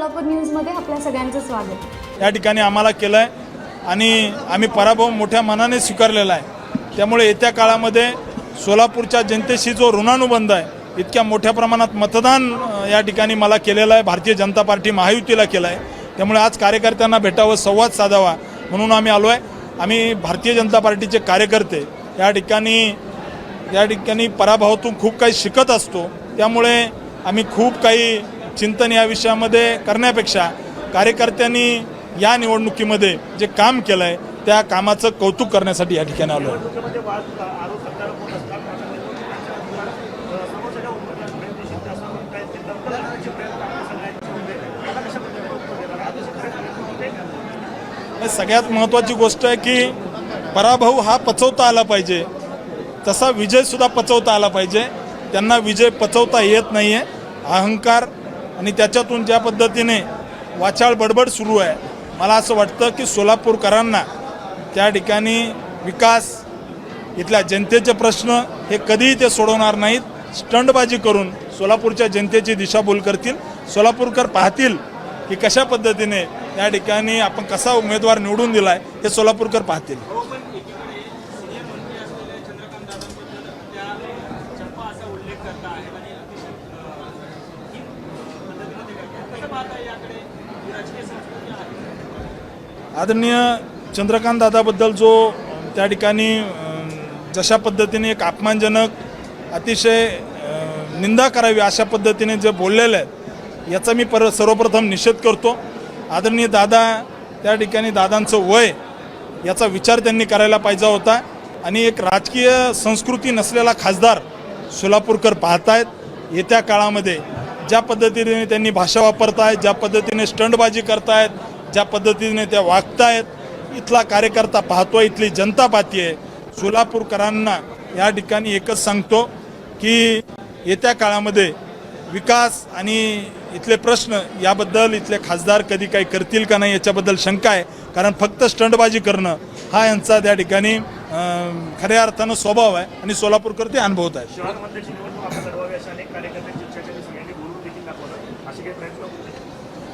सोलापूर न्यूजमध्ये आपल्या सगळ्यांचं स्वागत। या ठिकाणी आम्हाला केलं आहे आणि आम्ही पराभव मोठ्या मनाने स्वीकारलेला आहे। त्यामुळे येत्या काळामध्ये सोलापूरच्या जनतेशी जो ऋणानुबंध आहे, इतक्या मोठ्या प्रमाणात मतदान या ठिकाणी मला केलेलं आहे, भारतीय जनता पार्टी महायुतीला केलं आहे। त्यामुळे आज कार्यकर्त्यांना भेटावं, संवाद साधावा म्हणून आम्ही आलो आहे। आम्ही भारतीय जनता पार्टीचे कार्यकर्ते या ठिकाणी पराभवातून खूप काही शिकत असतो। त्यामुळे आम्ही खूप काही चिंतन या विषयामध्ये करण्यापेक्षा कार्यकर्त्यांनी या निवडणुकीमध्ये जे काम केलं आहे त्या कामाचं कौतुक करण्यासाठी या ठिकाणी आलो आहे। सगळ्यात महत्त्वाची गोष्ट आहे की पराभव हा पचवता आला पाहिजे, तसा विजयसुद्धा पचवता आला पाहिजे। त्यांना विजय पचवता येत नाही आहे। अहंकार आणि त्याच्यातून ज्या पद्धतीने वाचाळ बडबड सुरू आहे, मला असं वाटतं की सोलापूरकरांना त्या ठिकाणी विकास, इथल्या जनतेचे प्रश्न हे कधीही ते सोडवणार नाहीत। स्टंटबाजी करून सोलापूरच्या जनतेची दिशाभूल करतील। सोलापूरकर पाहतील की कशा पद्धतीने या ठिकाणी आपण कसा उमेदवार निवडून दिला आहे, हे सोलापूरकर पाहतील। आदरणीय चंद्रकांत दादाबद्दल जो त्या ठिकाणी जशा पद्धतीने एक अपमानजनक, अतिशय निंदा करावी अशा पद्धतीने जे बोललेलं आहे, याचा मी सर्वप्रथम निषेध करतो। आदरणीय दादा, त्या ठिकाणी दादांचं वय याचा विचार त्यांनी करायला पाहिजे होता आणि एक राजकीय संस्कृती नसलेला खासदार सोलापूरकर पाहतायत। येत्या काळामध्ये ज्या पद्धतीने त्यांनी भाषा वापरतायत, ज्या पद्धतीने स्टंटबाजी करतायत, ज्या पद्धतीने त्या वागतायत, इथला कार्यकर्ता पाहतोय, इथली जनता पाहतीये। सोलापूरकरांना या ठिकाणी एकच सांगतो की येत्या काळामध्ये विकास आणि इथले प्रश्न याबद्दल इथले खासदार कधी काही करतील का नाही याच्याबद्दल शंका आहे। कारण फक्त स्टंटबाजी करणं हा यांचा त्या ठिकाणी खऱ्या अर्थानं स्वभाव आहे आणि सोलापूरकर ते अनुभवत आहेत।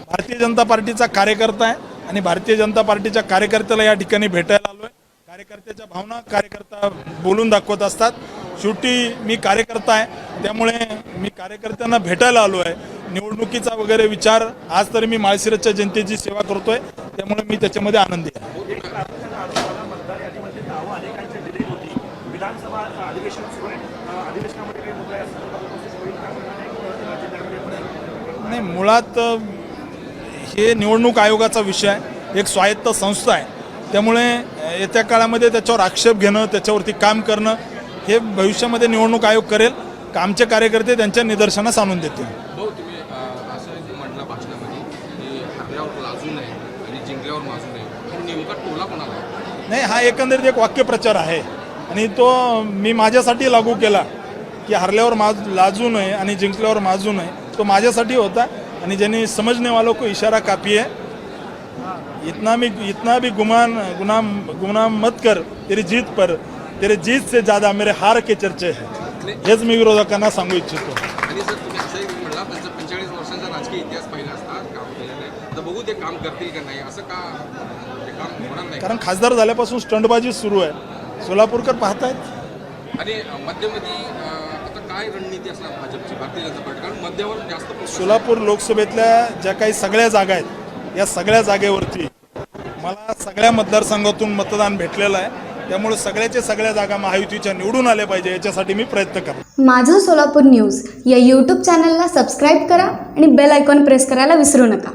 भारतीय जनता पार्टीचा कार्यकर्ता आहे आणि भारतीय जनता पार्टीच्या कार्यकर्त्याला या ठिकाणी भेटायला आलो आहे। कार्यकर्त्याच्या भावना कार्यकर्ता बोलून दाखवत असतात। शेवटी मी कार्यकर्ता आहे, त्यामुळे मी कार्यकर्त्यांना भेटायला आलो आहे। निवडणुकीचा वगैरे विचार, आज तरी मी माळशिरसच्या जनतेची सेवा करतोय, त्यामुळे मी त्याच्यामध्ये आनंदी आहे। नाही, मुळात हे निवडणूक आयोगाचा विषय आहे, एक स्वायत्त संस्था आहे। त्यामुळे येत्या काळामध्ये त्याच्यावर आक्षेप घेणं, त्याच्यावरती काम करणं हे भविष्यामध्ये निवडणूक आयोग करेल। आमचे कार्यकर्ते त्यांच्या निदर्शनास आणून देतील। तुम्ही असं म्हटलं भाषणामध्ये की हरल्यावर लाजू नये आणि जिंकल्यावर माजू नये, नेमका टोला कोणाला? नाही, हा एकंदरीत एक वाक्यप्रचार आहे आणि तो मी माझ्यासाठी लागू केला की हरल्यावर लाजू नये आणि जिंकल्यावर माजू नये। तो माझ्यासाठी होता आणि ज्यांनी समझने वालों को इशारा काफी है। इतना भी गुनाम मत कर, तेरी जीत पर, तेरे जीत से ज़्यादा मेरे हार के चर्चे हैं, हेच मी विरोधकांना सांगू इच्छितो। आणि सर, तुम्ही असंही म्हणला 45 वर्षांचा राजकीय इतिहास पाहिला असता, काम केलेलं आहे, तर बघू ते काम करतील का नाही, असं का ते काम होणार नाही? कारण खासदार झाल्यापासून स्टंटबाजी सुरू आहे, सोलापूरकर पाहतायत। आणि मध्यमध्ये आता काय रणनीती असणार भाजपची, भारतीय जनता पार्टी? कारण मध्यावर जास्त सोलापूर लोकसभेतल्या ज्या काही सगळ्या जागा आहेत, या सगळ्या जागेवरती मला सगळ्या मतदारसंघातून मतदान भेटलेलं आहे। त्यामुळे सगळ्या जागा महायुतीच्या निवडून आल्या पाहिजे, याच्यासाठी मी प्रयत्न करतो। माझं सोलापूर न्यूज या यूट्यूब चॅनलला सबस्क्राईब करा आणि बेल आयकॉन प्रेस करायला विसरू नका।